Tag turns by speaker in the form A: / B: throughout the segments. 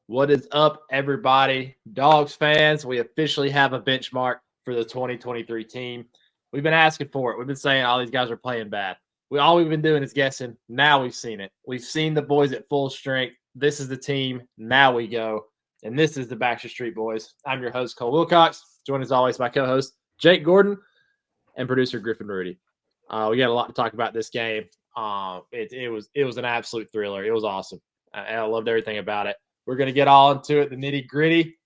A: What is up, everybody? Dogs fans, we officially have a benchmark for the 2023 team. We've been asking for it. We've been saying all these guys are playing bad. All we've been doing is guessing. Now we've seen it. We've seen the boys at full strength. This is the team. Now we go. And this is the Baxter Street Boys. I'm your host, Cole Wilcox. Joined as always by co-host Jake Gordon and producer Griffin Rudy. We got a lot to talk about this game. It was an absolute thriller. It was awesome. I loved everything about it. We're going to get all into it, the nitty-gritty.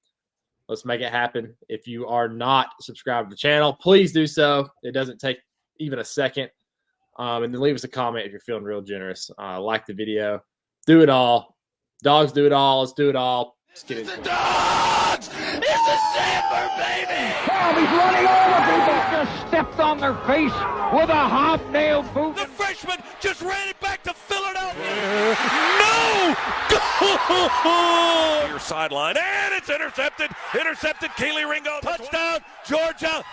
A: Let's make it happen. If you are not subscribed to the channel, please do so. It doesn't take even a second. And then leave us a comment if you're feeling real generous. Like the video. Do it all. Dogs do it all. Let's do it all. Let's get into it.
B: Dogs! It's a Sandler, baby!
C: Oh, he's running over people. Just stepped on their face with a hobnail boot.
B: The freshman just ran it back to Philadelphia. No! Goal! Your sideline, and it's intercepted. Intercepted, Keely Ringo. Touchdown, Georgia.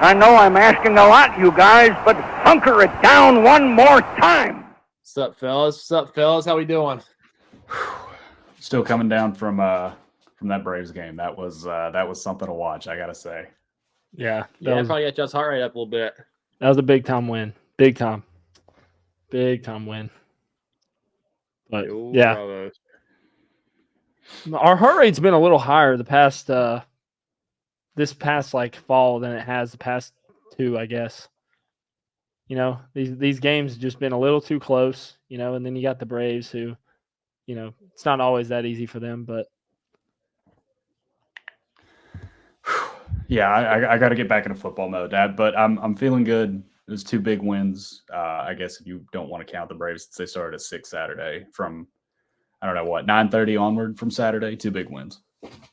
C: I know I'm asking a lot, you guys, but hunker it down one more time.
A: What's up, fellas? What's up, fellas? How we doing?
D: Still coming down from that Braves game. That was something to watch, I gotta say.
E: Yeah,
A: Probably got y'all's heart rate up a little bit.
E: that was a big time win. Big time win. But
A: Ooh,
E: yeah,
A: bravo.
E: our heart rate's been a little higher this past like fall than it has the past two, I guess. You know, these games just been a little too close, you know, and then you got the Braves who, you know, it's not always that easy for them, but
D: Yeah, I got to get back into football mode, Dad. But I'm feeling good. It was two big wins. I guess if you don't want to count the Braves, since they started at 6 Saturday from, I don't know what, 9:30 onward from Saturday. Two big wins.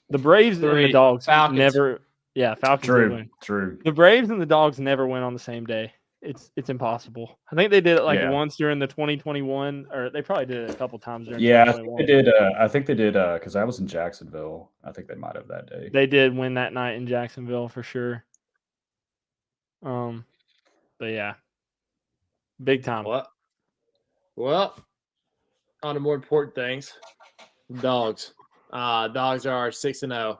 E: the Braves and the Dogs
A: Falcons.
E: never. Yeah, Falcons did win.
D: True.
E: The Braves and the Dogs never win on the same day. It's impossible. I think they did it once during the 2021, or they probably did it a couple times during.
D: Yeah,
E: 2021.
D: I think they did. Because I was in Jacksonville. I think they might have that day.
E: They did win that night in Jacksonville for sure. But yeah, big time.
A: Well, on to more important things. Dogs. Dogs are 6-0.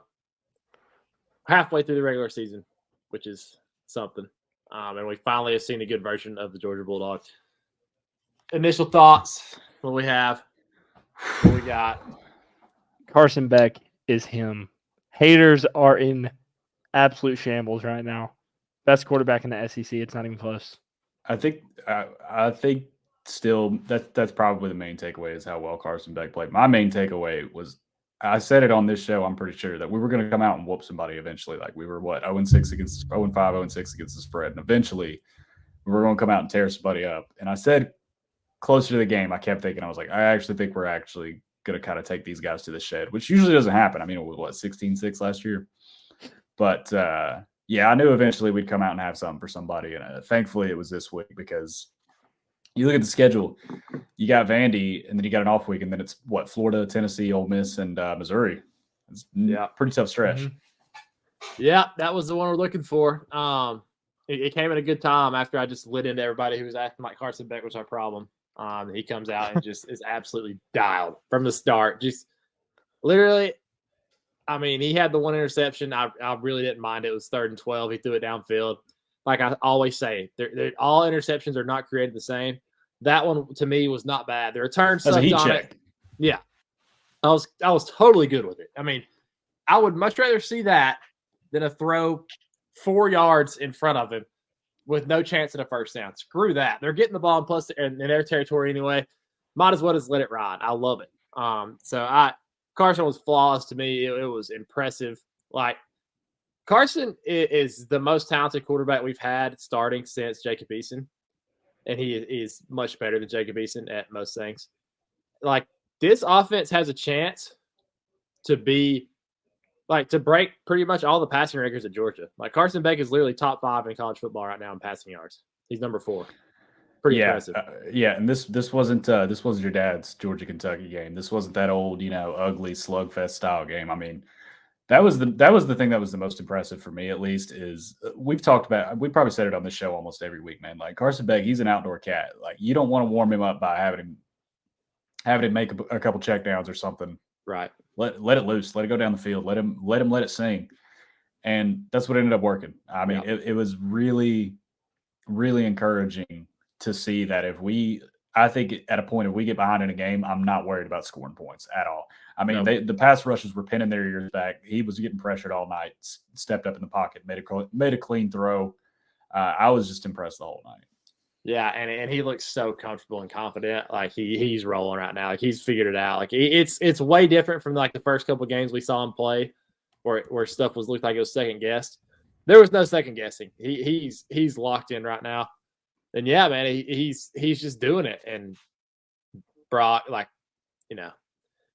A: Halfway through the regular season, which is something. And we finally have seen a good version of the Georgia Bulldogs. Initial thoughts. What we have. What we got.
E: Carson Beck is him. Haters are in absolute shambles right now. Best quarterback in the SEC. It's not even close.
D: I think still that's probably the main takeaway is how well Carson Beck played. My main takeaway was I said it on this show, I'm pretty sure, that we were going to come out and whoop somebody eventually. Like we were 0-6 against 0-5, 0-6 against the spread. And eventually we were going to come out and tear somebody up. And I said closer to the game, I kept thinking, I was like, I actually think we're actually going to kind of take these guys to the shed, which usually doesn't happen. I mean, it was 16-6 last year. But yeah, I knew eventually we'd come out and have something for somebody. And thankfully it was this week because you look at the schedule, you got Vandy, and then you got an off week, and then it's Florida, Tennessee, Ole Miss, and Missouri. It's pretty tough stretch.
A: Mm-hmm. Yeah, that was the one we're looking for. It came at a good time after I just lit into everybody who was acting like Carson Beck was our problem. He comes out and just is absolutely dialed from the start. Just literally, I mean, he had the one interception. I really didn't mind it. It was 3rd and 12. He threw it downfield. Like I always say, all interceptions are not created the same. That one to me was not bad. The return sucked on it. Yeah, I was totally good with it. I mean, I would much rather see that than a throw 4 yards in front of him with no chance at a first down. Screw that. They're getting the ball in their territory anyway. Might as well just let it ride. I love it. Carson was flawless to me. It was impressive. Like Carson is the most talented quarterback we've had starting since Jacob Eason. And he is much better than Jacob Eason at most things. Like, this offense has a chance to be, like, to break pretty much all the passing records at Georgia. Like, Carson Beck is literally top 5 in college football right now in passing yards. He's number 4. Pretty impressive.
D: And this wasn't your dad's Georgia-Kentucky game. This wasn't that old, ugly slugfest style game. I mean, That was the thing that was the most impressive for me, at least, is we probably said it on this show almost every week, man. Like Carson Beck, he's an outdoor cat. Like you don't want to warm him up by having him make a couple checkdowns or something
A: Right.
D: Let it loose. Let it go down the field. Let him let it sing. And that's what ended up working. I mean, it was really, really encouraging to see that I think at a point if we get behind in a game, I'm not worried about scoring points at all. I mean, the pass rushes were pinning their ears back. He was getting pressured all night, stepped up in the pocket, made a clean throw. I was just impressed the whole night.
A: Yeah, and he looks so comfortable and confident. Like he's rolling right now. Like he's figured it out. Like it's way different from like the first couple of games we saw him play, where stuff looked like it was second guessed. There was no second guessing. He's locked in right now. And yeah, man, he's just doing it. And Brock, like,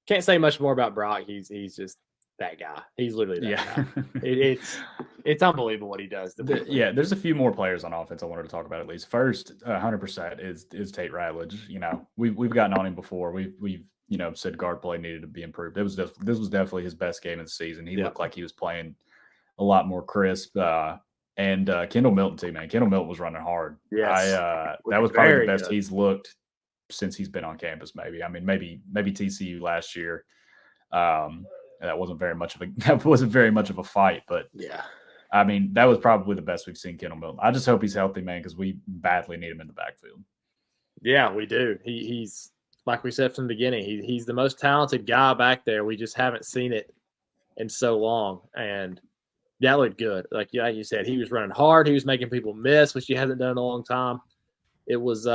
A: can't say much more about Brock. He's just that guy. He's literally that guy. It's unbelievable what he does.
D: There's a few more players on offense I wanted to talk about at least. First, 100% is Tate Ratledge. We've gotten on him before. We've said guard play needed to be improved. This was definitely his best game of the season. He looked like he was playing a lot more crisp. And Kendall Milton too, man. Kendall Milton was running hard.
A: Yes.
D: That was probably the best he's looked since he's been on campus. Maybe TCU last year. That wasn't very much of a fight, but
A: yeah.
D: I mean, that was probably the best we've seen Kendall Milton. I just hope he's healthy, man, because we badly need him in the backfield.
A: Yeah, we do. He's like we said from the beginning. He's the most talented guy back there. We just haven't seen it in so long, and that looked good. Like you said, he was running hard. He was making people miss, which he hasn't done in a long time. It was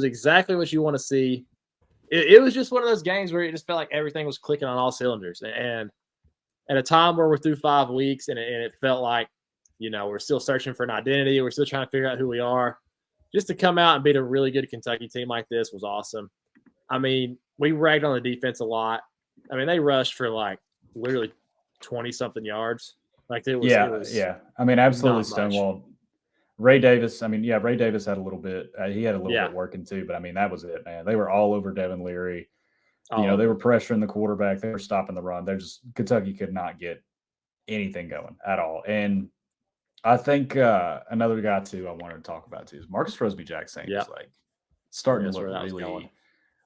A: exactly what you want to see. It was just one of those games where it just felt like everything was clicking on all cylinders. And at a time where we're through 5 weeks and it felt like, we're still searching for an identity. We're still trying to figure out who we are. Just to come out and beat a really good Kentucky team like this was awesome. I mean, we ragged on the defense a lot. I mean, they rushed for like literally 20-something yards. Like it was.
D: I mean, absolutely stonewalled. Ray Davis had a little bit. He had a little bit working too, but I mean, that was it, man. They were all over Devin Leary. They were pressuring the quarterback. They were stopping the run. Kentucky could not get anything going at all. And I think another guy too I wanted to talk about too is Marcus Roseby-Jackson. Is like starting to look really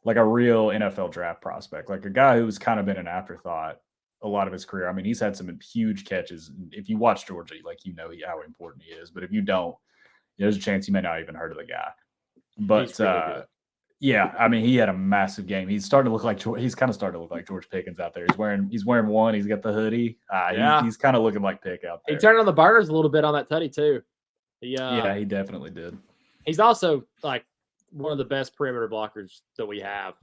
D: like a real NFL draft prospect, like a guy who's kind of been an afterthought a lot of his career. I mean, he's had some huge catches. If you watch Georgia, how important he is. But if you don't, there's a chance you may not even heard of the guy. But I mean, he had a massive game. He's kind of starting to look like George Pickens out there. He's wearing one. He's got the hoodie. He's kind of looking like Pick out there.
A: He turned on the burners a little bit on that tutty too.
D: He definitely did.
A: He's also like one of the best perimeter blockers that we have.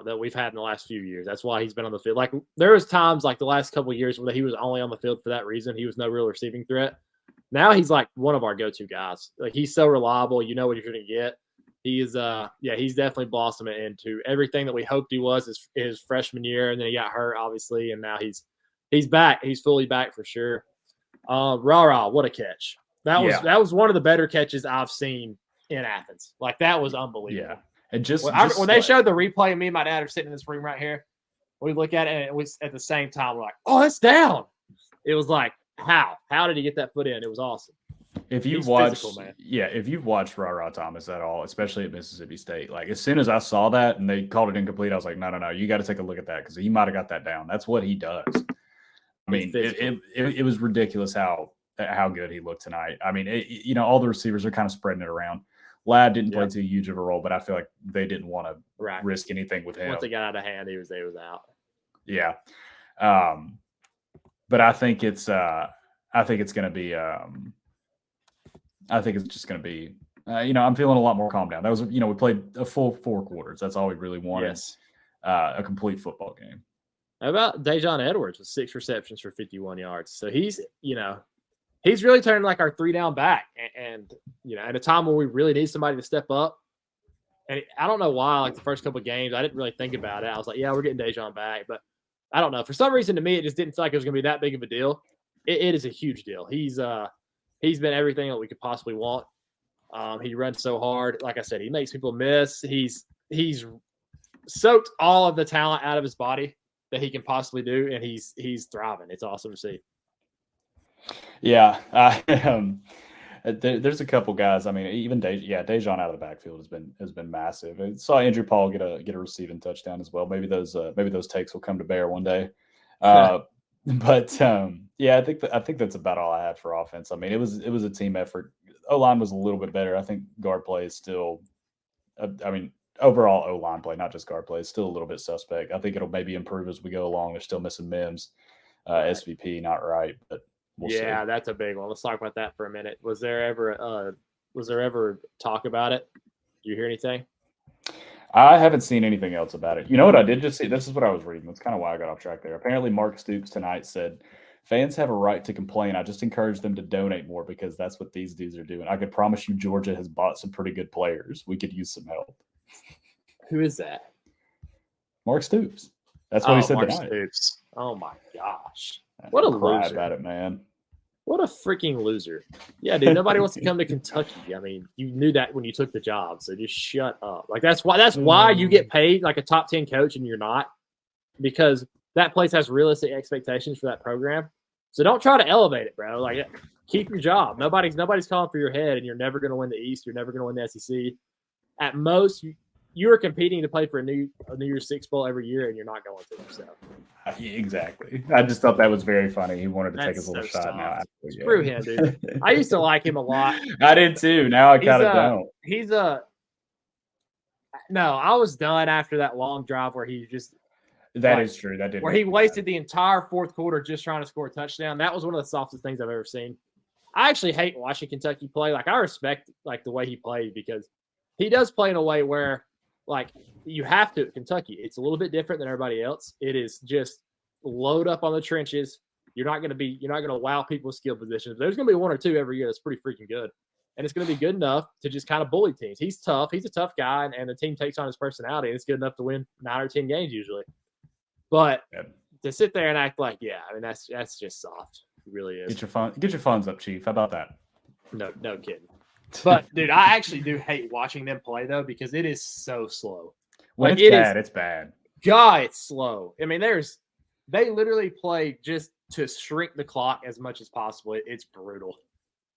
A: That we've had in the last few years. That's why he's been on the field. Like there was times like the last couple of years where he was only on the field for that reason. He was no real receiving threat. Now he's like one of our go-to guys. Like he's so reliable. You know what you're going to get. He is, he's definitely blossoming into everything that we hoped he was his freshman year, and then he got hurt obviously, and now he's back. He's fully back for sure. What a catch! That was one of the better catches I've seen in Athens. Like that was unbelievable.
D: Yeah. And
A: when they showed the replay, me and my dad are sitting in this room right here. We look at it, and it was at the same time, we're like, "Oh, it's down." It was like, how did he get that foot in? It was awesome.
D: If you've watched Ra Thomas at all, especially at Mississippi State, like as soon as I saw that and they called it incomplete, I was like, no, you got to take a look at that because he might have got that down. That's what he does. I mean, it was ridiculous how good he looked tonight. I mean, all the receivers are kind of spreading it around. Ladd didn't play too huge of a role, but I feel like they didn't want to risk anything with him.
A: Once it got out of hand, he was out.
D: Yeah, but I think it's going to be. I think it's just going to be. I'm feeling a lot more calm down. That was, we played a full 4 quarters. That's all we really wanted.
A: Yes.
D: A complete football game.
A: How about Dejon Edwards with 6 receptions for 51 yards? So he's really turning like our 3-down back, and at a time where we really need somebody to step up. And I don't know why, like the first couple of games, I didn't really think about it. I was like, yeah, we're getting Dejon back, but I don't know. For some reason, to me, it just didn't feel like it was going to be that big of a deal. It is a huge deal. He's been everything that we could possibly want. He runs so hard. Like I said, he makes people miss. He's soaked all of the talent out of his body that he can possibly do, and he's thriving. It's awesome to see.
D: Yeah. There's a couple guys. I mean, even Dejon out of the backfield has been massive. I saw Andrew Paul get a receiving touchdown as well. Maybe those takes will come to bear one day. But yeah, I think that's about all I had for offense. I mean, it was a team effort. O-line was a little bit better. I think guard play is still. I mean, overall O-line play, not just guard play, is still a little bit suspect. I think it'll maybe improve as we go along. They're still missing Mims, SVP, not right, but. We'll see.
A: That's a big one. Let's talk about that for a minute. Was there ever talk about it? Did you hear anything?
D: I haven't seen anything else about it. You know what I did just see? This is what I was reading. That's kind of why I got off track there. Apparently, Mark Stoops tonight said, fans have a right to complain. I just encourage them to donate more because that's what these dudes are doing. I could promise you Georgia has bought some pretty good players. We could use some help.
A: Who is that?
D: Mark Stoops. That's what he said
A: Mark
D: tonight.
A: Stoops. Oh, my gosh. What a loser.
D: About it, man.
A: What a freaking loser. Yeah, dude, nobody wants to come to Kentucky. I mean, you knew that when you took the job, so just shut up. Like that's why you get paid like a top 10 coach and you're not, because that place has realistic expectations for that program. So don't try to elevate it, bro. Like keep your job. Nobody's calling for your head, and you're never going to win the East. You're never going to win the SEC. At most, you are competing to play for a New Year's Six Bowl every year, and you're not going to. So
D: exactly. I just thought that was very funny. He wanted to take his little shot now.
A: Screw him, dude. I used to like him a lot.
D: I did too. Now I kind of don't.
A: No, I was done after that long drive where he just.
D: That is true. That did.
A: Where he wasted the entire fourth quarter just trying to score a touchdown. That was one of the softest things I've ever seen. I actually hate watching Kentucky play. Like I respect like the way he plays because he does play in a way where like you have to at Kentucky. It's a little bit different than everybody else. It is just load up on the trenches. You're not going to wow people with skill positions. There's going to be one or two every year that's pretty freaking good. And it's going to be good enough to just kind of bully teams. He's tough. He's a tough guy, and the team takes on his personality, and it's good enough to win 9 or 10 games usually. But to sit there and act like, I mean, that's just soft. It really is.
D: Get your funds up, Chief. How about that?
A: No kidding. But, dude, I actually do hate watching them play, though, because it is so slow.
D: When it's bad, it's bad.
A: God, it's slow. I mean, they literally play just to shrink the clock as much as possible. It's brutal.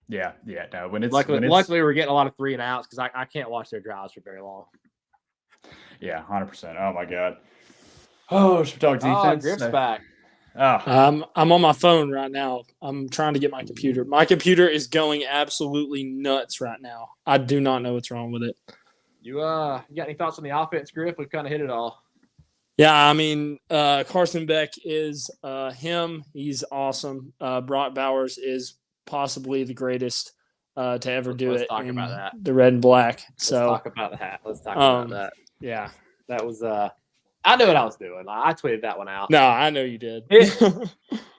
D: Yeah. No, when it's
A: luckily we're getting a lot of 3 and outs because I can't watch their drives for very long.
D: Yeah, 100%. Oh my God. Oh, should we talk defense?
A: Griff's back.
E: I'm on my phone right now. I'm trying to get my computer. My computer is going absolutely nuts right now. I do not know what's wrong with it.
A: You got any thoughts on the offense, Griff? We've kind of hit it all.
E: Yeah, I mean, Carson Beck is him. He's awesome. Brock Bowers is possibly the greatest to ever do it.
A: Let's talk about that.
E: The red and black.
A: Let's talk about that.
E: Yeah.
A: That was I knew what I was doing. I tweeted that one out.
E: No, I know you did.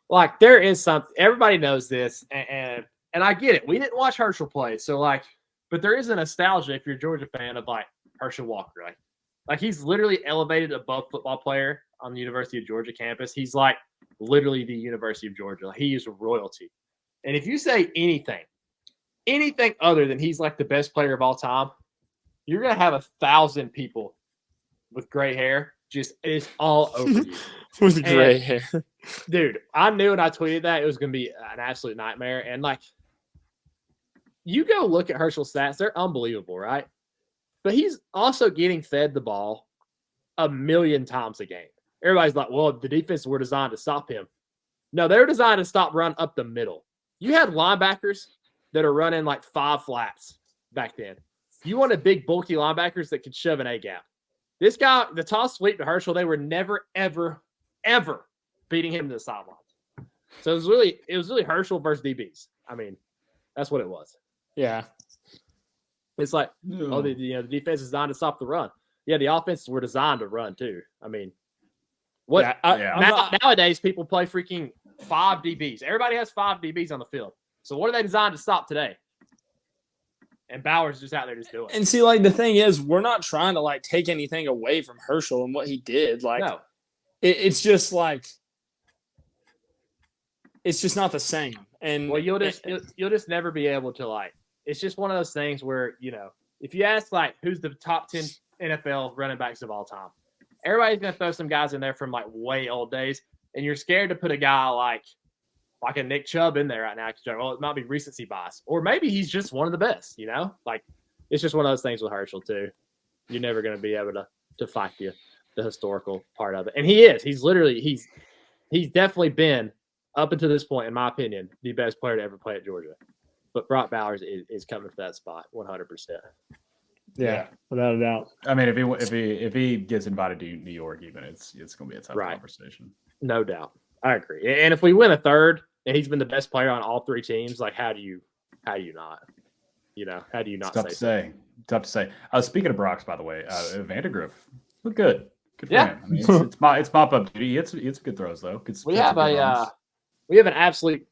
A: Like there is something. Everybody knows this, and I get it. We didn't watch Herschel play, so like, but there is a nostalgia if you're a Georgia fan of like Herschel Walker. Like he's literally elevated above football player on the University of Georgia campus. He's like literally the University of Georgia. Like, he is royalty. And if you say anything other than he's like the best player of all time, you're gonna have 1,000 people with gray hair. Just it's all over you.
E: With gray hair.
A: Dude, I knew when I tweeted that it was going to be an absolute nightmare. And, like, you go look at Herschel's stats. They're unbelievable, right? But he's also getting fed the ball 1,000,000 times a game. Everybody's like, well, the defense were designed to stop him. No, they're designed to stop run up the middle. You had linebackers that are running like 5 flats back then. You wanted big, bulky linebackers that could shove an A-gap. This guy, the toss sweep to Herschel, they were never, ever, ever beating him to the sidelines. So it was really Herschel versus DBs. I mean, that's what it was.
E: Yeah.
A: It's like, the defense is designed to stop the run. Yeah, the offenses were designed to run too. I mean, nowadays people play freaking 5 DBs. Everybody has 5 DBs on the field. So what are they designed to stop today? And Bowers just out there just doing it.
E: And see, like, the thing is, we're not trying to, like, take anything away from Herschel and what he did. Like,
A: no.
E: It's just, like, it's just not the same. And
A: well, you'll just never be able to, like, it's just one of those things where, if you ask, like, who's the top 10 NFL running backs of all time, everybody's going to throw some guys in there from, like, way old days. And you're scared to put a guy like like a Nick Chubb in there right now. Well, it might be recency bias, or maybe he's just one of the best. Like it's just one of those things with Herschel too. You're never going to be able to fight the historical part of it, and he is. He's literally he's definitely been up until this point, in my opinion, the best player to ever play at Georgia. But Brock Bowers is coming for that spot 100%.
E: Yeah, without a doubt.
D: I mean, if he gets invited to New York, even it's going to be a tough conversation.
A: No doubt, I agree. And if we win a third, and he's been the best player on all three teams, like how do you not? How do you not?
D: Tough to say. Speaking of Brock's, by the way, Vandergriff looked good. Good for him. I mean, it's mop up duty. It's good throws though.
A: We have an absolute.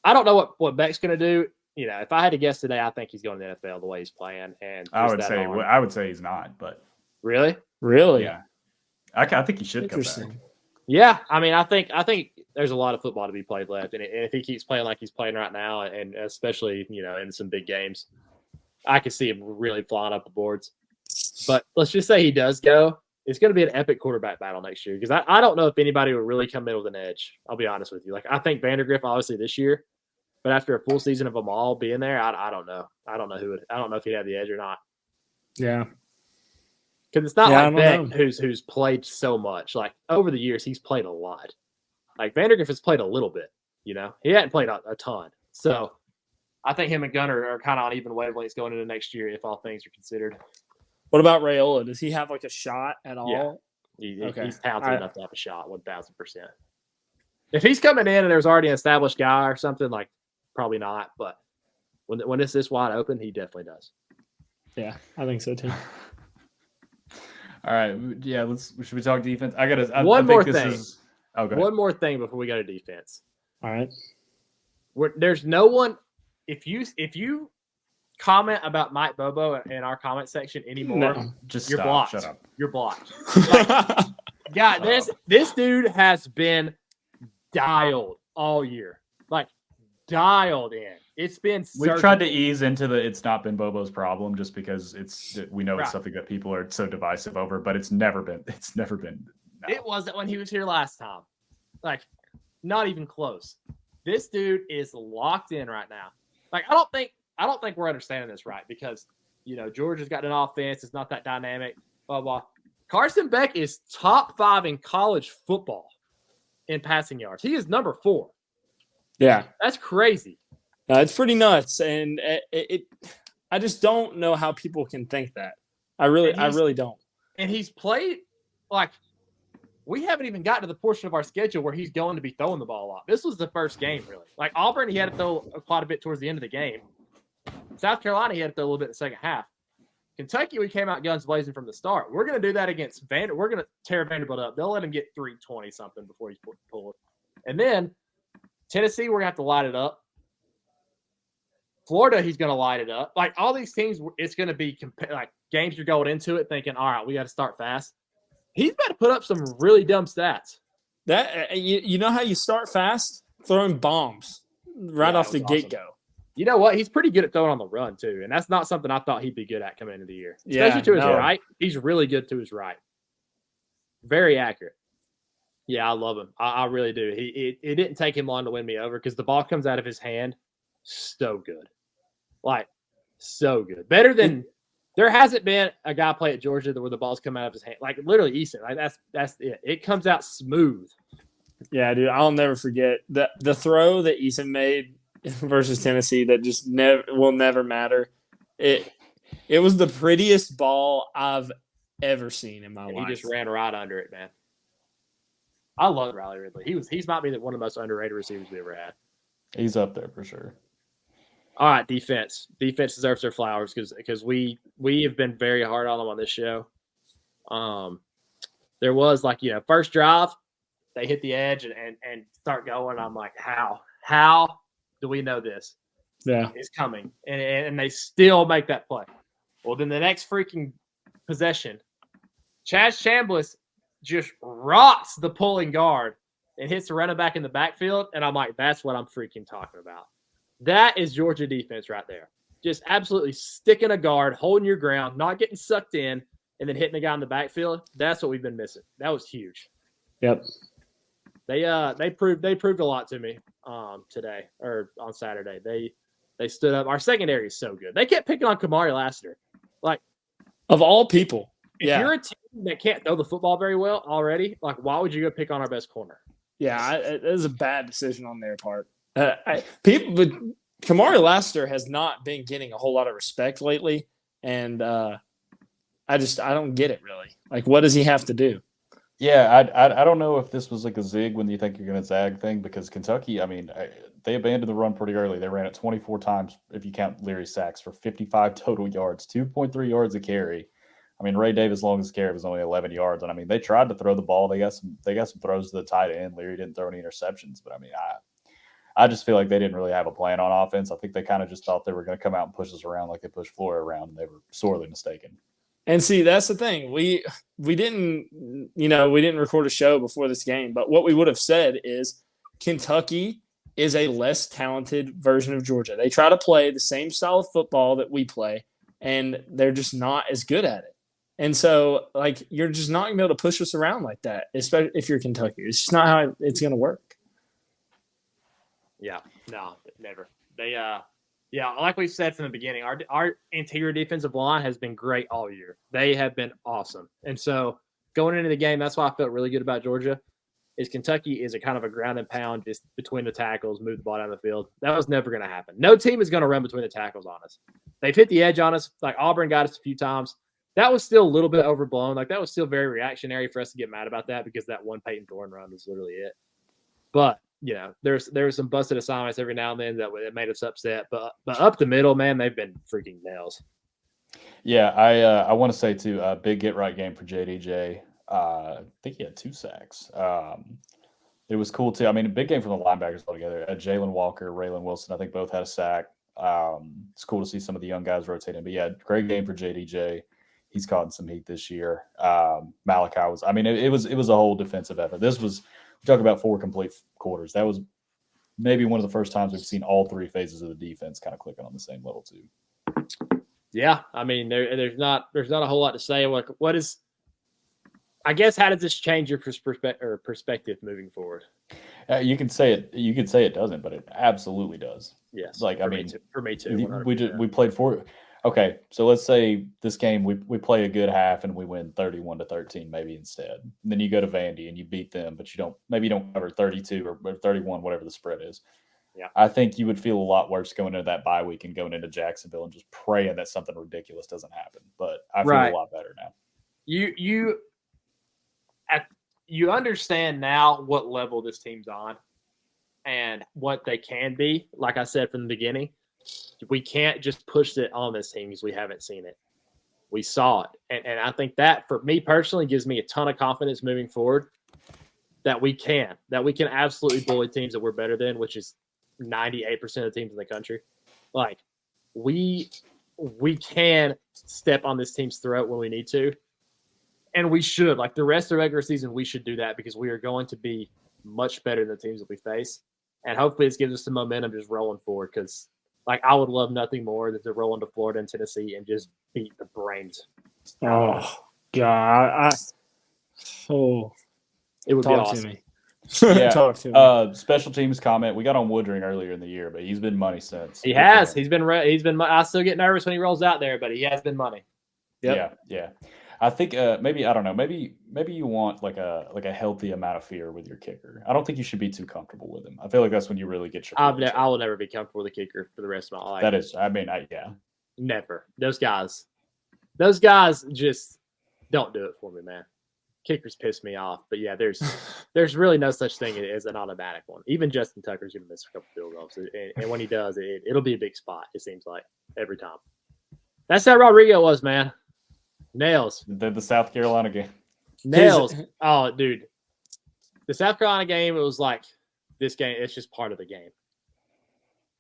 A: I don't know what Beck's going to do. If I had to guess today, I think he's going to the NFL the way he's playing. And
D: I would say he's not, but
A: really,
D: yeah, I think he should come back.
A: Yeah, I mean, I think there's a lot of football to be played left, and if he keeps playing like he's playing right now, and especially in some big games, I could see him really flying up the boards. But let's just say he does go. It's going to be an epic quarterback battle next year because I don't know if anybody will really come in with an edge. I'll be honest with you. Like I think Vandergriff obviously this year, but after a full season of them all being there, I don't know. I don't know if he'd have the edge or not.
E: Yeah,
A: because it's not like Beck who's played so much. Like over the years, he's played a lot. Like Vandergriff has played a little bit. He hadn't played a ton. So I think him and Gunner are kind of on even wavelengths going into next year if all things are considered.
E: What about Raiola? Does he have like a shot at all?
A: Yeah. He's talented enough to have a shot, 1,000%. If he's coming in and there's already an established guy or something, like probably not. But when it's this wide open, he definitely does.
E: Yeah, I think so too.
D: All right, yeah. Should we talk defense?
A: One more thing before we go to defense.
E: All right.
A: There's no one. If you comment about Mike Bobo in our comment section anymore,
D: just
A: you're
D: stop.
A: blocked.
D: Shut up.
A: You're blocked. This dude has been dialed all year, like dialed in. It's been.
D: We've tried to ease into it's not been Bobo's problem just because we know it's something that people are so divisive over, but it's never been. No.
A: It wasn't when he was here last time. Like, not even close. This dude is locked in right now. Like, I don't think we're understanding this right because, Georgia's got an offense. It's not that dynamic, blah, blah. Carson Beck is top 5 in college football in passing yards. He is number 4.
E: Yeah.
A: That's crazy.
E: It's pretty nuts. And I just don't know how people can think that. I really don't.
A: And he's played, like, we haven't even gotten to the portion of our schedule where he's going to be throwing the ball a lot. This was the first game, really. Like, Auburn, he had to throw quite a bit towards the end of the game. South Carolina, he had to throw a little bit in the second half. Kentucky, we came out guns blazing from the start. We're going to do that against We're going to tear Vanderbilt up. They'll let him get 320-something before he's pulled. And then Tennessee, we're going to have to light it up. Florida, he's going to light it up. Like, all these teams, it's going to be like games you're going into it thinking, all right, we got to start fast. He's about to put up some really dumb stats.
E: That you know how you start fast? Throwing bombs right off the get-go.
A: You know what? He's pretty good at throwing on the run, too. And that's not something I thought he'd be good at coming into the year. Especially to his right. He's really good to his right. Very accurate. Yeah, I love him. I really do. It didn't take him long to win me over because the ball comes out of his hand so good. Like, so good. Better than – there hasn't been a guy play at Georgia where the balls come out of his hand. Like, literally, Easton. Like, that's it. It comes out smooth.
E: Yeah, dude. I'll never forget the throw that Easton made versus Tennessee that just will never matter. It was the prettiest ball I've ever seen in my life.
A: He just ran right under it, man. I love Riley Ridley. He's might be one of the most underrated receivers we ever had.
D: He's up there for sure.
A: All right, defense. Defense deserves their flowers because we have been very hard on them on this show. There was first drive, they hit the edge and start going. I'm like, how do we know this?
E: Yeah,
A: it's coming, and they still make that play. Well, then the next freaking possession, Chaz Chambliss just rocks the pulling guard and hits the running back in the backfield, and I'm like, that's what I'm freaking talking about. That is Georgia defense right there. Just absolutely sticking a guard, holding your ground, not getting sucked in, and then hitting the guy in the backfield. That's what we've been missing. That was huge.
E: Yep.
A: They proved a lot to me today or on Saturday. They stood up. Our secondary is so good. They kept picking on Kamari Lassiter. Like,
E: Of all people.
A: if you're a team that can't throw the football very well already, like, why would you go pick on our best corner?
E: Yeah, it was a bad decision on their part. But Kamari Lassiter has not been getting a whole lot of respect lately, and I don't get it really. Like, what does he have to do?
D: Yeah, I don't know if this was like a zig when you think you're going to zag thing, because Kentucky, I mean, they abandoned the run pretty early. They ran it 24 times if you count Leary's sacks for 55 total yards, 2.3 yards a carry. I mean, Ray Davis' longest carry was only 11 yards, and I mean, they tried to throw the ball. They got some throws to the tight end. Leary didn't throw any interceptions, but I mean, I just feel like they didn't really have a plan on offense. I think they kind of just thought they were going to come out and push us around like they pushed Florida around, and they were sorely mistaken.
E: And see, that's the thing. We didn't record a show before this game, but what we would have said is Kentucky is a less talented version of Georgia. They try to play the same style of football that we play, and they're just not as good at it. And so, like, you're just not going to be able to push us around like that, especially if you're Kentucky. It's just not how it's going to work.
A: Yeah, no, never. They like we said from the beginning, our interior defensive line has been great all year. They have been awesome. And so going into the game, that's why I felt really good about Georgia, is Kentucky is a kind of a ground and pound just between the tackles, move the ball down the field. That was never going to happen. No team is going to run between the tackles on us. They've hit the edge on us. Like, Auburn got us a few times. That was still a little bit overblown. Like, that was still very reactionary for us to get mad about that, because that one Peyton Thorne run was literally it. But, you know, there's some busted assignments every now and then that made us upset. But up the middle, man, they've been freaking nails.
D: Yeah, I want to say too, big get right game for JDJ. I think he had 2 sacks. It was cool too. I mean, a big game from the linebackers altogether. Jalen Walker, Raylan Wilson, I think both had a sack. It's cool to see some of the young guys rotating. But yeah, great game for JDJ. He's caught in some heat this year. Malachi was. I mean, it was a whole defensive effort. We talk about 4 complete quarters. That was maybe one of the first times we've seen all 3 phases of the defense kind of clicking on the same level too.
A: Yeah, I mean, there's not a whole lot to say. Like, I guess, how does this change your perspective moving forward?
D: You can say it. You could say it doesn't, but it absolutely does.
A: Yes.
D: Like,
A: for me too.
D: We played 4. Okay, so let's say this game we play a good half and we win 31-13 maybe instead. And then you go to Vandy and you beat them, but you don't cover 32 or 31, whatever the spread is.
A: Yeah.
D: I think you would feel a lot worse going into that bye week and going into Jacksonville and just praying that something ridiculous doesn't happen. But I feel a lot better now.
A: You understand now what level this team's on and what they can be. Like I said from the beginning, we can't just push it on this team because we haven't seen it. We saw it. And I think that, for me personally, gives me a ton of confidence moving forward that we can absolutely bully teams that we're better than, which is 98% of the teams in the country. Like, we can step on this team's throat when we need to. And we should. Like, the rest of the regular season, we should do that, because we are going to be much better than the teams that we face. And hopefully this gives us some momentum just rolling forward, because, like, I would love nothing more than to roll into Florida and Tennessee and just beat the brains.
E: Oh, God.
A: It would be awesome.
E: To me.
D: Yeah.
E: Talk to me.
D: Special teams comment. We got on Woodring earlier in the year, but he's been money since.
A: He has. He's been. I still get nervous when he rolls out there, but he has been money.
E: Yep.
D: Yeah. I think maybe, I don't know, maybe you want like a healthy amount of fear with your kicker. I don't think you should be too comfortable with him. I feel like that's when you really get your.
A: I will never be comfortable with a kicker for the rest of my life.
D: That is,
A: Never. Those guys just don't do it for me, man. Kickers piss me off, but yeah, there's really no such thing as an automatic one. Even Justin Tucker's gonna miss a couple field goals, and when he does, it'll be a big spot. It seems like every time. That's how Rodrigo was, man. Nails.
D: The South Carolina game.
A: Nails. Oh, dude. The South Carolina game, it was like, this game, it's just part of the game.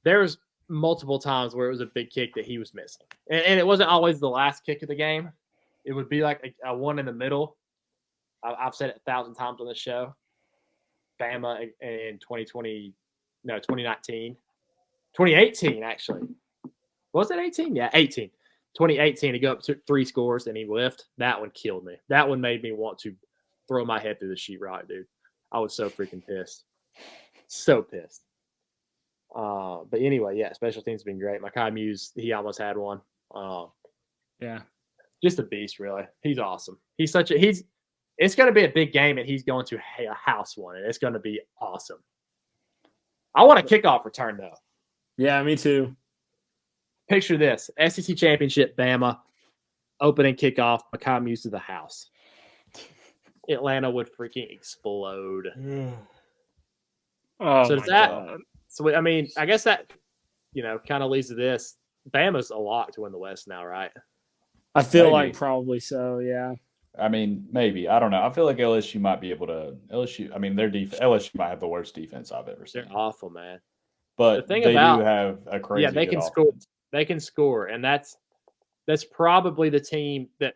A: There was multiple times where it was a big kick that he was missing. And it wasn't always the last kick of the game. It would be like a one in the middle. I've said it 1,000 times on the show. Bama in 2019. 2018, actually. Was it 18? Yeah, 18. 2018, he got up to 3 scores and he left. That one killed me. That one made me want to throw my head through the sheetrock, dude. I was so freaking pissed. So pissed. But anyway, yeah, special teams have been great. Mekhi Muse, he almost had one.
E: Yeah.
A: Just a beast, really. He's awesome. It's going to be a big game, and he's going to house one, and it's going to be awesome. I want a kickoff return, though.
E: Yeah, me too.
A: Picture this. SEC Championship, Bama, opening kickoff, Mekhi Muse to the house. Atlanta would freaking explode.
E: Oh,
A: So
E: my
A: does that,
E: God.
A: so, I mean, I guess that, kind of leads to this. Bama's a lock to win the West now, right?
E: I feel
D: Maybe.
E: like probably so, yeah.
D: I mean, maybe. I don't know. I feel like LSU might be able to. LSU might have the worst defense I've ever seen.
A: They're awful, man.
D: But
A: The thing
D: they
A: about-
D: do have a crazy.
A: Yeah, they
D: good
A: can
D: offense.
A: score. They can score, and that's probably the team that,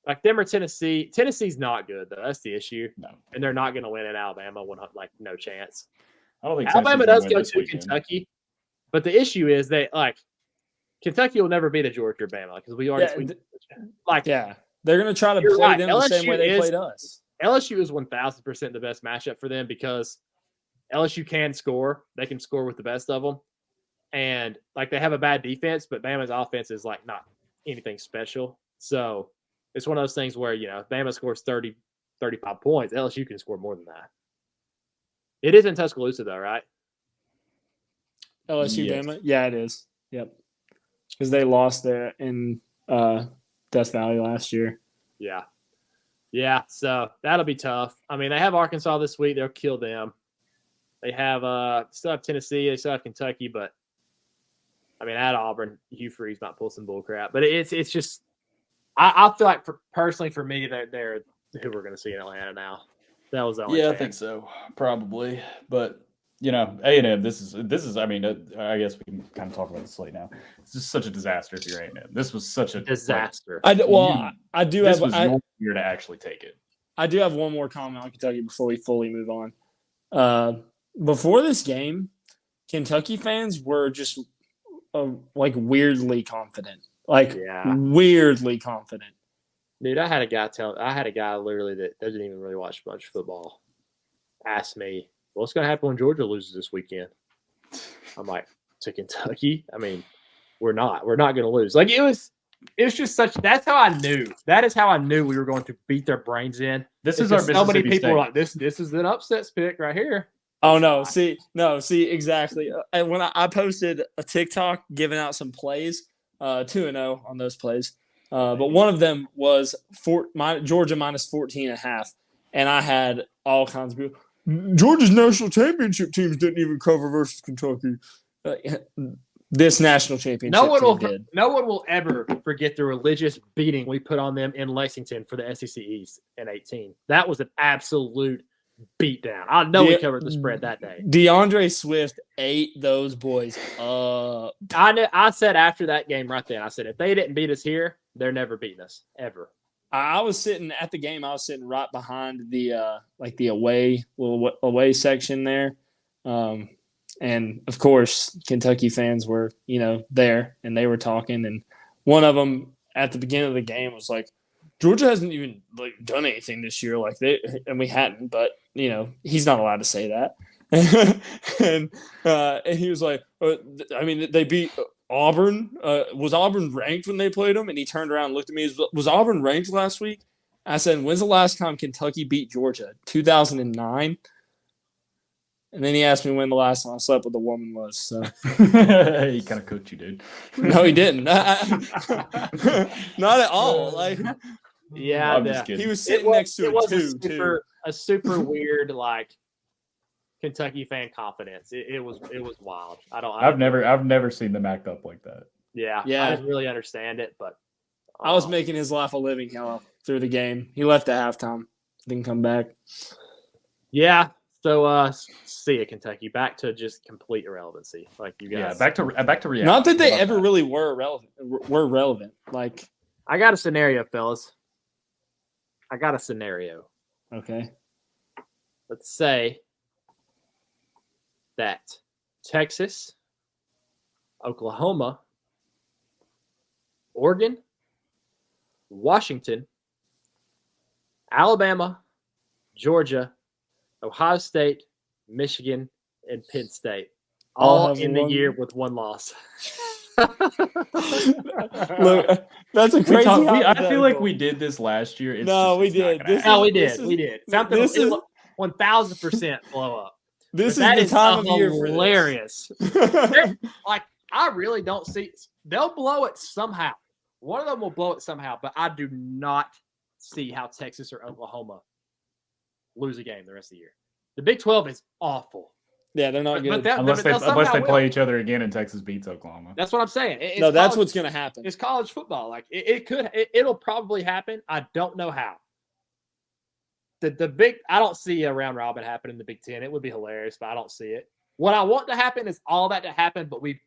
A: like them or Tennessee. Tennessee's not good though. That's the issue,
D: No,
A: and they're not going to win in Alabama. No chance.
D: I don't think
A: Alabama
D: Tennessee's
A: does
D: gonna
A: go
D: win this
A: to
D: weekend.
A: Kentucky, but the issue is Kentucky will never beat a Georgia or Bama because we already
E: Yeah. They're going to try to
A: You're
E: play
A: right.
E: them the same way
A: LSU
E: they
A: is-
E: played us.
A: LSU is 1,000% the best matchup for them because LSU can score. They can score with the best of them. And they have a bad defense, but Bama's offense is not anything special. So it's one of those things where, if Bama scores 30, 35 points, LSU can score more than that. It is in Tuscaloosa though, right?
E: LSU,
D: Yes.
E: Bama? Yeah, it is. Yep. Because they lost there in Death Valley last year.
A: Yeah. Yeah. So that'll be tough. I mean, they have Arkansas this week. They'll kill them. They have still have Tennessee. They still have Kentucky, but I mean, at Auburn, Hugh Freeze might pull some bull crap. But it's just I feel like personally for me, they're who we're going to see in Atlanta now. That was the only
D: Yeah, I
A: chance.
D: think so, probably. But A&M. This is. I mean, I guess we can kind of talk about the slate now. It's just such a disaster if you're A&M. This was such a
A: Disaster.
E: I do
D: This
E: have
D: was your year to actually take it.
E: I do have one more comment on Kentucky before we fully move on. Before this game, Kentucky fans were just weirdly confident.
A: Yeah.
E: Weirdly confident.
A: Dude, I had a guy literally that doesn't even really watch much football ask me, what's going to happen when Georgia loses this weekend? I'm like, to Kentucky? I mean, we're not going to lose. It was just that's how I knew. That is how I knew we were going to beat their brains in.
D: This is our
A: so many
D: Mississippi
A: people
D: State.
A: were like, this is an upsets pick right here.
E: Oh no! See, exactly. And when I posted a TikTok giving out some plays, 2-0 on those plays, but one of them was Georgia minus 14.5, and I had all kinds of people. Georgia's national championship teams didn't even cover versus Kentucky. This national championship team did.
A: No one will ever forget the religious beating we put on them in Lexington for the SEC East in 2018. That was an absolute beatdown. I know we covered the spread that day.
E: DeAndre Swift ate those boys up.
A: I said after that game right then, I said, if they didn't beat us here, they're never beating us, ever.
E: I was sitting at the game. I was sitting right behind the the away section there, and of course Kentucky fans were there, and they were talking. And one of them at the beginning of the game was like, Georgia hasn't even done anything this year, and we hadn't. But he's not allowed to say that. and he was like, I mean, they beat Auburn. Was Auburn ranked when they played them? And he turned around and looked at me. Was Auburn ranked last week? I said, when's the last time Kentucky beat Georgia? 2009. And then he asked me when the last time I slept with a woman was. So
D: He kind of cooked you, dude.
E: no, he didn't. Not at all.
A: Yeah,
D: I'm just kidding.
E: He was sitting next to
A: it was
E: too.
A: a super weird Kentucky fan confidence. It was wild.
D: I've never seen them act up like that.
A: Yeah.
E: Yeah.
A: I didn't really understand it, but
E: I was making his life a living hell through the game. He left at halftime, didn't come back.
A: Yeah. So see ya, Kentucky. Back to just complete irrelevancy. You guys.
D: Yeah, back to reality.
E: Not that they
D: How about
E: ever really were relevant.
A: I got a scenario, fellas. I got a scenario.
E: Okay.
A: Let's say that Texas, Oklahoma, Oregon, Washington, Alabama, Georgia, Ohio State, Michigan, and Penn State,
E: All
A: all
E: have
A: in the
E: one-
A: year with one loss.
E: Look, that's a crazy.
D: I feel like we did this last year. It's
E: No,
D: just,
E: we
D: it's not
E: did.
D: gonna
E: This
D: happen.
A: No, we
E: This
A: did.
E: is-
A: We did. Something
E: this
A: it
E: is-
A: will 1000% blow up.
E: This
A: But
E: is
A: that
E: the
A: is
E: time of year for
A: hilarious.
E: this.
A: Like, I really don't see. They'll blow it somehow. One of them will blow it somehow, but I do not see how Texas or Oklahoma lose a game the rest of the year. The Big 12 is awful.
E: Yeah, they're not good.
D: Unless they
A: somehow
D: play
A: will.
D: each other again and Texas beats Oklahoma.
A: That's what I'm saying. It's
E: No, that's
A: college-
E: what's going to happen.
A: It's college football. Like it'll probably happen. I don't know how. The big I don't see a round robin happen in the Big Ten. It would be hilarious, but I don't see it. What I want to happen is all that to happen, but we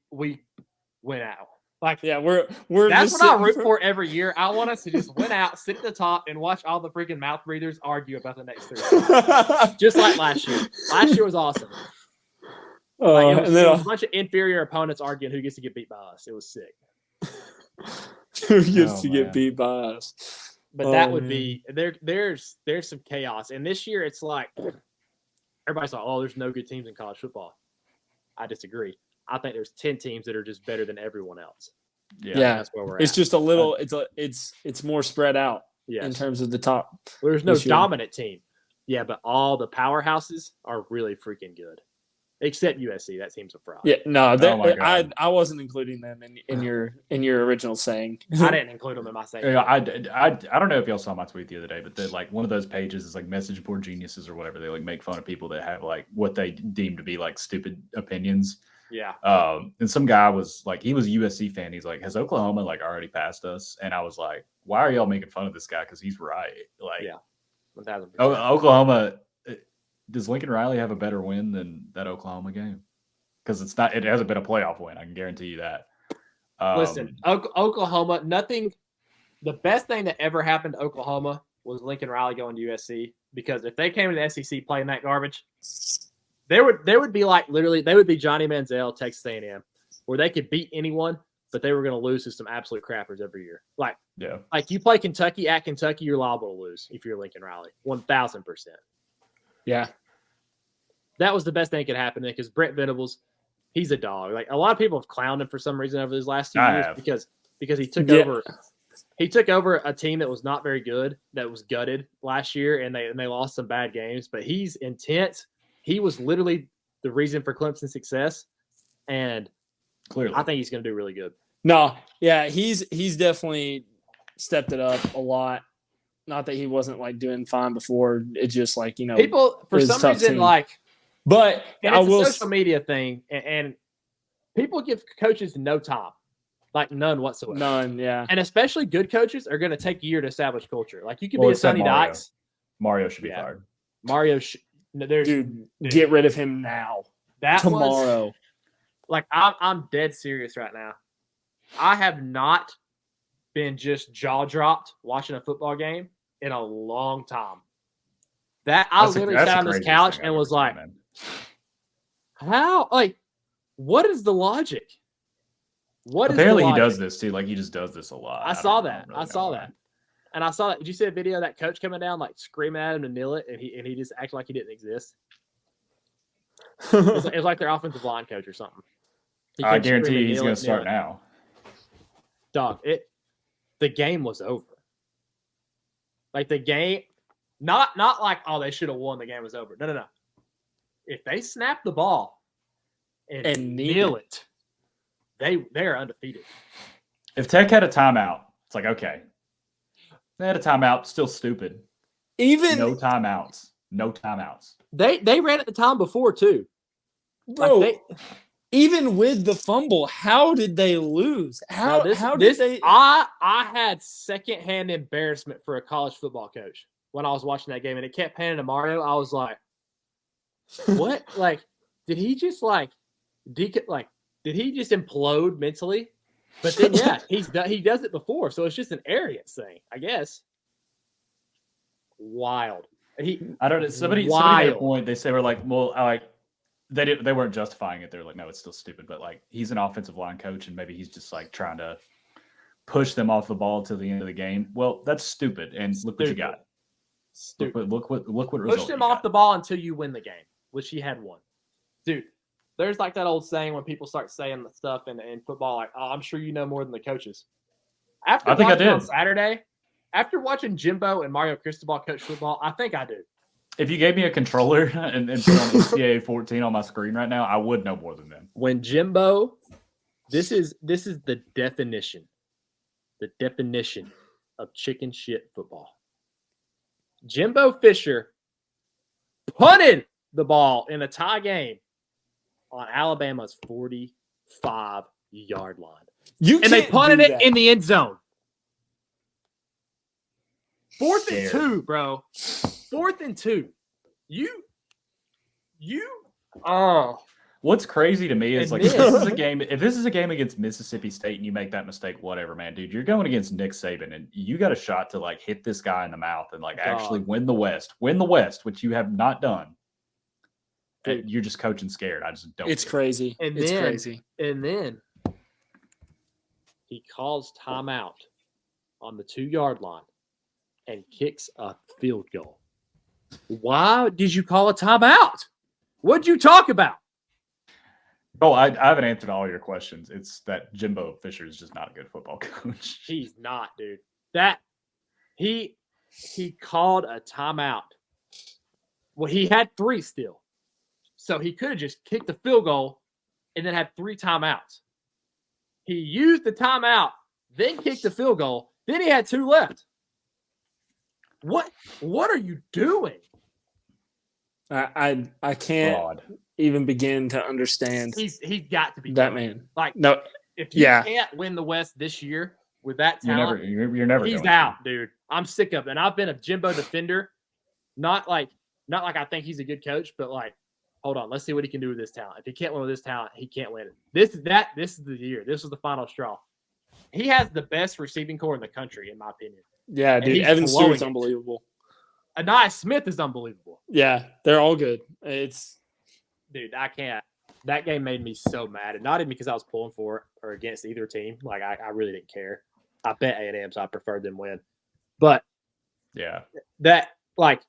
A: win out. Like
E: Yeah, we're
A: that's
E: just
A: what I
E: sitting
A: root for every year. I want us to just win out, sit at the top, and watch all the freaking mouth breathers argue about the next 3 years. Just like last year. Last year was awesome. Like, it was a bunch of inferior opponents arguing who gets to get beat by us. It was sick.
E: who gets
D: Oh,
E: to get
D: man.
E: beat by us?
A: But that would
E: man.
A: be there's some chaos. And this year it's like everybody's like, oh, there's no good teams in college football. I disagree. I think there's 10 teams that are just better than everyone else.
E: Yeah.
A: That's where we're
E: It's
A: at.
E: just a little. It's more spread out in
A: Yes.
E: terms of the top.
A: There's no
E: this year.
A: dominant team. Yeah, but all the powerhouses are really freaking good. Except USC. That team's a fraud.
E: Yeah, no,
D: my God.
E: I wasn't including them in your original saying.
A: I didn't include them in my saying.
D: Yeah, I don't know if y'all saw my tweet the other day, but like one of those pages is like message board geniuses or whatever. They like make fun of people that have like what they deem to be like stupid opinions.
A: Yeah.
D: And some guy was like, he was a USC fan. He's like, has Oklahoma like already passed us? And I was like, why are y'all making fun of this guy? Because he's right. Like,
A: Yeah. 1000%.
D: Oklahoma. Does Lincoln Riley have a better win than that Oklahoma game? Because it's not. It hasn't been a playoff win. I can guarantee you that.
A: Listen, Oklahoma, nothing. The best thing that ever happened to Oklahoma was Lincoln Riley going to USC, because if they came to the SEC playing that garbage, they would be like literally they would be Johnny Manziel, Texas A&M, where they could beat anyone, but they were going to lose to some absolute crappers every year. Like you play Kentucky at Kentucky, you're liable to lose if you're Lincoln Riley, 1000%.
E: Yeah.
A: That was the best thing that could happen because Brent Venables, he's a dog. Like a lot of people have clowned him for some reason over these last 2 years because he took over. He took over a team that was not very good, that was gutted last year, and they lost some bad games. But he's intense. He was literally the reason for Clemson's success, and
D: clearly,
A: I think he's going to do really good.
E: No, yeah, he's definitely stepped it up a lot. Not that he wasn't like doing fine before. It's just like
A: People for
E: it's a
A: some
E: tough
A: reason
E: team.
A: like.
E: But
A: And
E: I
A: it's
E: will.
A: a social media thing, and people give coaches no time, like none whatsoever.
E: None, yeah.
A: And especially good coaches are going to take a year to establish culture. Like you could
D: Well,
A: be a
D: except
A: Sonny
D: Mario.
A: Dykes.
D: Mario should be fired.
A: Mario, there's
E: Dude, get rid of him now.
A: that
E: Tomorrow.
A: Was, like I'm dead serious right now. I have not been just jaw dropped watching a football game in a long time. I literally sat on this couch and was like, how? Like, what is the logic?
D: Apparently he does this too. Like he just does this a lot.
A: I saw that. I saw that. And I saw that. Did you see a video of that coach coming down, like screaming at him to kneel it, and he just acted like he didn't exist? It was like their offensive line coach or something.
D: I guarantee you he's going to start now.
A: Dog, the game was over. Like the game, not like, oh, they should have won. The game was over. No. If they snap the ball and kneel it, they're undefeated.
D: If Tech had a timeout, it's like, okay. They had a timeout, still stupid. No timeouts.
A: They ran at the time before too.
E: Bro,
A: like
E: even with the fumble, how did they lose? How did they?
A: I had secondhand embarrassment for a college football coach when I was watching that game, and it kept panning to Mario. I was like, "What? Like, did he just did he just implode mentally?" But then, yeah, he does it before, so it's just an arrogance thing, I guess. Wild.
D: I don't know. Somebody made a point. They say we're like, well, they weren't justifying it. They're like, no, it's still stupid. But like, he's an offensive line coach, and maybe he's just like trying to push them off the ball to the end of the game. Well, that's stupid. And look what you got.
A: Stupid.
D: Look what result
A: Pushed him
D: you
A: off
D: got.
A: the ball until you win the game, which he had won. Dude, there's like that old saying when people start saying the stuff in football, like, oh, I'm sure you know more than the coaches. After
D: I think I
A: watching on
D: did.
A: Saturday, after watching Jimbo and Mario Cristobal coach football, I think I do.
D: If you gave me a controller and put on NCAA 14 on my screen right now, I would know more than them.
A: When Jimbo, this is the definition of chicken shit football. Jimbo Fisher punted the ball in a tie game on Alabama's 45-yard line. And they punted it in the end zone. 4th and 2, bro. 4th and 2.
D: What's crazy to me is
A: And
D: like if this is a game against Mississippi State and you make that mistake, whatever, man, dude, you're going against Nick Saban and you got a shot to like hit this guy in the mouth and like actually win the West, which you have not done. And you're just coaching scared. I just don't.
E: It's crazy. It's crazy.
A: And then he calls timeout on the 2-yard line and kicks a field goal. Why did you call a timeout? What'd you talk about?
D: Oh, I haven't answered all your questions. It's that Jimbo Fisher is just not a good football coach.
A: He's not, dude. That he called a timeout. Well, he had 3 still. So he could have just kicked the field goal and then had 3 timeouts. He used the timeout, then kicked the field goal, then he had 2 left. What are you doing?
E: I can't
D: Fraud.
E: even begin to understand
A: He's got to be
E: that
A: done.
E: man.
A: Like,
E: No,
A: if you can't win the West this year with that talent,
D: You're never.
A: he's
D: going
A: out, dude. I'm sick of it. And I've been a Jimbo defender. Not like I think he's a good coach, but like, hold on, let's see what he can do with this talent. If he can't win with this talent, he can't win it. This is the year. This is the final straw. He has the best receiving core in the country, in my opinion.
E: yeah,
A: And
E: dude.
A: he's
E: Evan
A: blowing
E: Stewart's
A: it.
E: unbelievable.
A: Anais Smith is unbelievable.
E: Yeah, they're all good.
A: Dude, I can't. That game made me so mad, and not even because I was pulling for or against either team. Like I really didn't care. I bet A&M, so I preferred them win. But
D: Yeah.
A: that like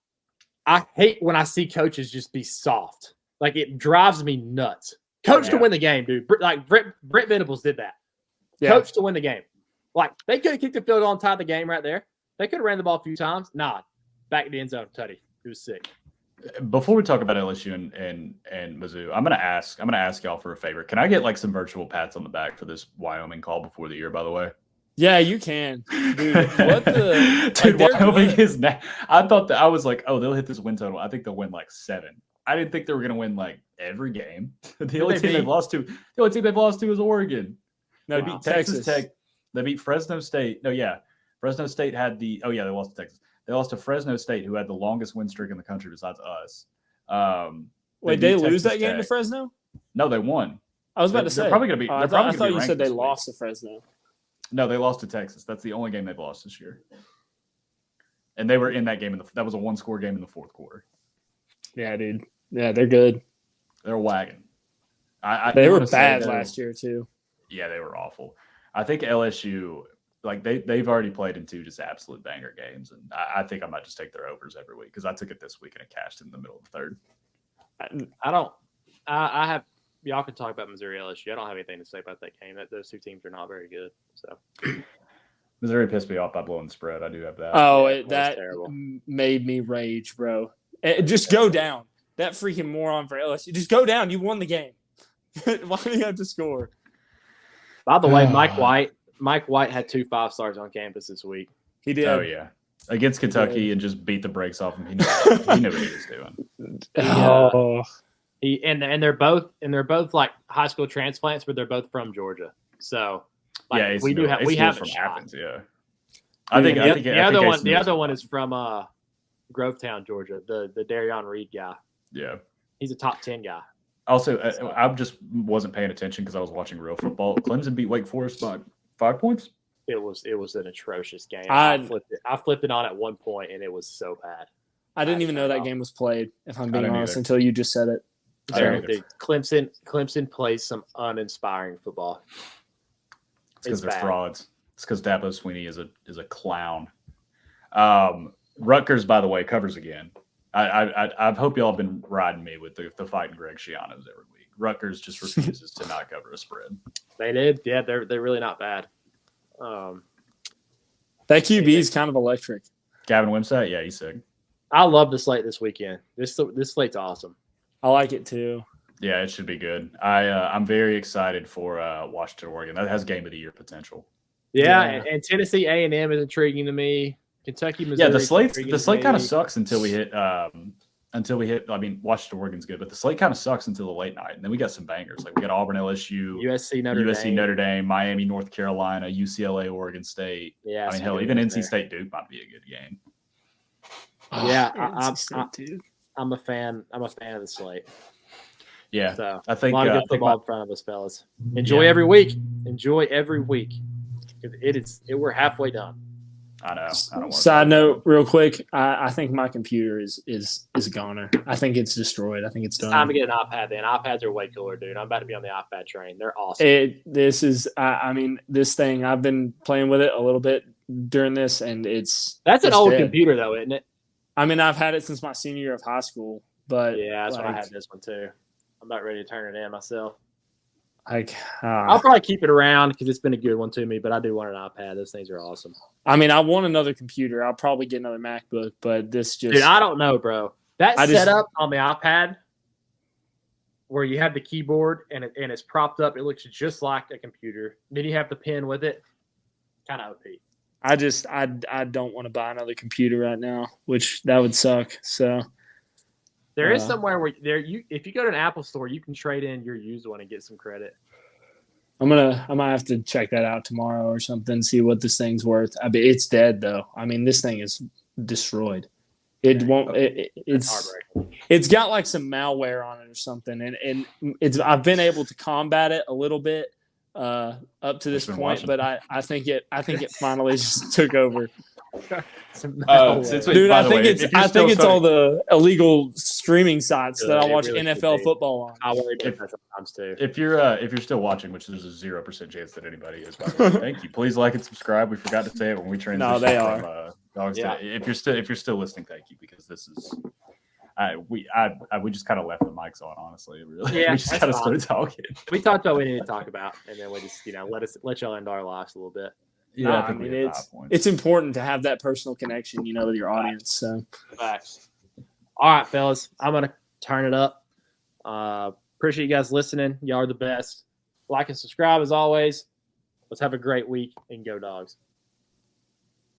A: I hate when I see coaches just be soft. Like it drives me nuts. Coach to win the game, dude. Like Brent Venables did that.
E: Yeah.
A: Coach to win the game. Like they could have kicked the field goal and tied the game right there. They could have ran the ball a few times. Nah, back to the end zone, Tutty. It was sick.
D: Before we talk about LSU and Mizzou, I'm gonna ask y'all for a favor. Can I get like some virtual pats on the back for this Wyoming call before the year? By the way,
E: Yeah, you can. Dude, what the
D: dude?
E: like,
D: Wyoming is now. I thought that I was like, oh, they'll hit this win total. I think they'll win like 7. I didn't think they were gonna win like every game. The only team they've lost to is Oregon.
E: No,
D: They beat Texas Tech. They beat Fresno State. No, yeah, Fresno State had the. Oh yeah, they lost to Texas. They lost to Fresno State, who had the longest win streak in the country besides us.
E: Wait, they
D: beat
E: lose
D: Texas
E: that game to
D: Tech.
E: Fresno?
D: No, they won.
E: I was about to
D: They're
E: say.
D: probably gonna be.
E: I
D: They're
E: thought,
D: probably
E: I
D: gonna
E: thought
D: be
E: you
D: ranked
E: said they
D: this week.
E: lost to Fresno.
D: No, they lost to Texas. That's the only game they've lost this year. And they were in that game. That was a 1-score game in the 4th quarter.
E: Yeah, dude. Yeah, they're good.
D: They're a wagon.
E: They
D: you
E: were
D: wanna say
E: bad
D: they're-
E: last year too.
D: Yeah, they were awful. I think LSU, like they've already played in 2 just absolute banger games, and I think I might just take their overs every week because I took it this week and it cashed in the middle of the 3rd.
A: I have y'all can talk about Missouri LSU. I don't have anything to say about that game. Those 2 teams are not very good. So
D: Missouri pissed me off by blowing the spread. I do have that.
E: Oh,
A: it was
E: that
A: terrible.
E: made me rage, bro. Just go down. That freaking moron for LSU. Just go down. You won the game. Why do you have to score?
A: By the way, Mike White had 2 5-stars on campus this week.
E: He did.
D: Oh yeah, against Kentucky and just beat the brakes off him. He knew what he was doing.
E: Oh,
A: And they're both like high school transplants, but they're both from Georgia. So like,
D: Yeah,
A: we have
D: from
A: a shot.
D: Athens. Yeah, I think
A: The other one is from Grovetown, Georgia. The Darion Reed guy.
D: Yeah.
A: He's a top 10 guy.
D: Also, I just wasn't paying attention because I was watching real football. Clemson beat Wake Forest by 5 points.
A: It was an atrocious game.
E: I
A: flipped it on at one point, and it was so bad.
E: I didn't even know that game was played, if I'm being
D: didn't
E: honest,
D: either.
E: until you just said it.
D: I didn't either.
A: Dude, Clemson plays some uninspiring football.
D: It's because they're
A: bad.
D: frauds. It's because Dabo Sweeney is a clown. Rutgers, by the way, covers again. I hope y'all have been riding me with the fighting Greg Schianos every week. Rutgers just refuses to not cover a spread.
A: They did. Yeah, they're really not bad.
E: That QB is kind of electric.
D: Gavin Wimsatt, yeah, he's sick.
A: I love the slate this weekend. This slate's awesome.
E: I like it too.
D: Yeah, it should be good. I'm very excited for Washington, Oregon. That has game of the year potential.
A: Yeah. And Tennessee A&M is intriguing to me. Kentucky, Missouri.
D: Yeah, the slate kind of sucks until we hit. I mean, Washington, Oregon's good, but the slate kind of sucks until the late night, and then we got some bangers. Like we got Auburn, LSU,
A: USC,
D: Notre Dame, Miami, North Carolina, UCLA, Oregon State.
A: Yeah,
D: I mean, hell, even NC State Duke might be a good game.
A: Yeah, I'm a fan. I'm a fan of the slate.
D: Yeah,
A: so
D: I think
A: a lot of good football in front of us, fellas. Enjoy every week. Enjoy every week. We're halfway done.
D: I know.
E: Side note, real quick, I think my computer is a goner. I think it's destroyed. I think it's done.
A: It's time to get an iPad. Then iPads are way cooler, dude. I'm about to be on the iPad train. They're awesome.
E: This thing. I've been playing with it a little bit during this, and
A: that's an old computer, though, isn't it?
E: I mean, I've had it since my senior year of high school, but
A: yeah, that's when I had this one too. I'm about ready to turn it in myself.
E: I'll
A: probably keep it around because it's been a good one to me, but I do want an iPad. Those things are awesome.
E: I mean, I want another computer. I'll probably get another MacBook, but this just...
A: Dude, I don't know, bro. That setup on the iPad where you have the keyboard and it's propped up, it looks just like a computer. Then you have the pen with it. Kind of OP.
E: I don't want to buy another computer right now, which that would suck. So...
A: There is somewhere where if you go to an Apple store, you can trade in your used one and get some credit.
E: I might have to check that out tomorrow or something, see what this thing's worth. I mean, it's dead though. I mean, this thing is destroyed. It won't. It's got like some malware on it or something, and I've been able to combat it a little bit up to this point, but I think it finally just took over.
D: Dude,
E: I think it's all the illegal streaming sites that I watch really NFL football on.
A: I worry about that sometimes too.
D: If you're still watching, which there's a 0% chance that anybody is, by the way, thank you. Please like and subscribe. We forgot to say it when we transitioned.
E: No, they are.
D: Dawgs if you're still listening, thank you, because this is. We just kind of left the mics on, honestly. Really,
A: yeah,
D: we just kind of started talking.
A: We talked about what we needed to talk about, and then we just let y'all into our lives a little bit.
D: Yeah,
E: I mean it's important to have that personal connection, with your audience. So,
A: facts. All right, fellas, I'm gonna turn it up. Appreciate you guys listening. Y'all are the best. Like and subscribe as always. Let's have a great week and go Dogs.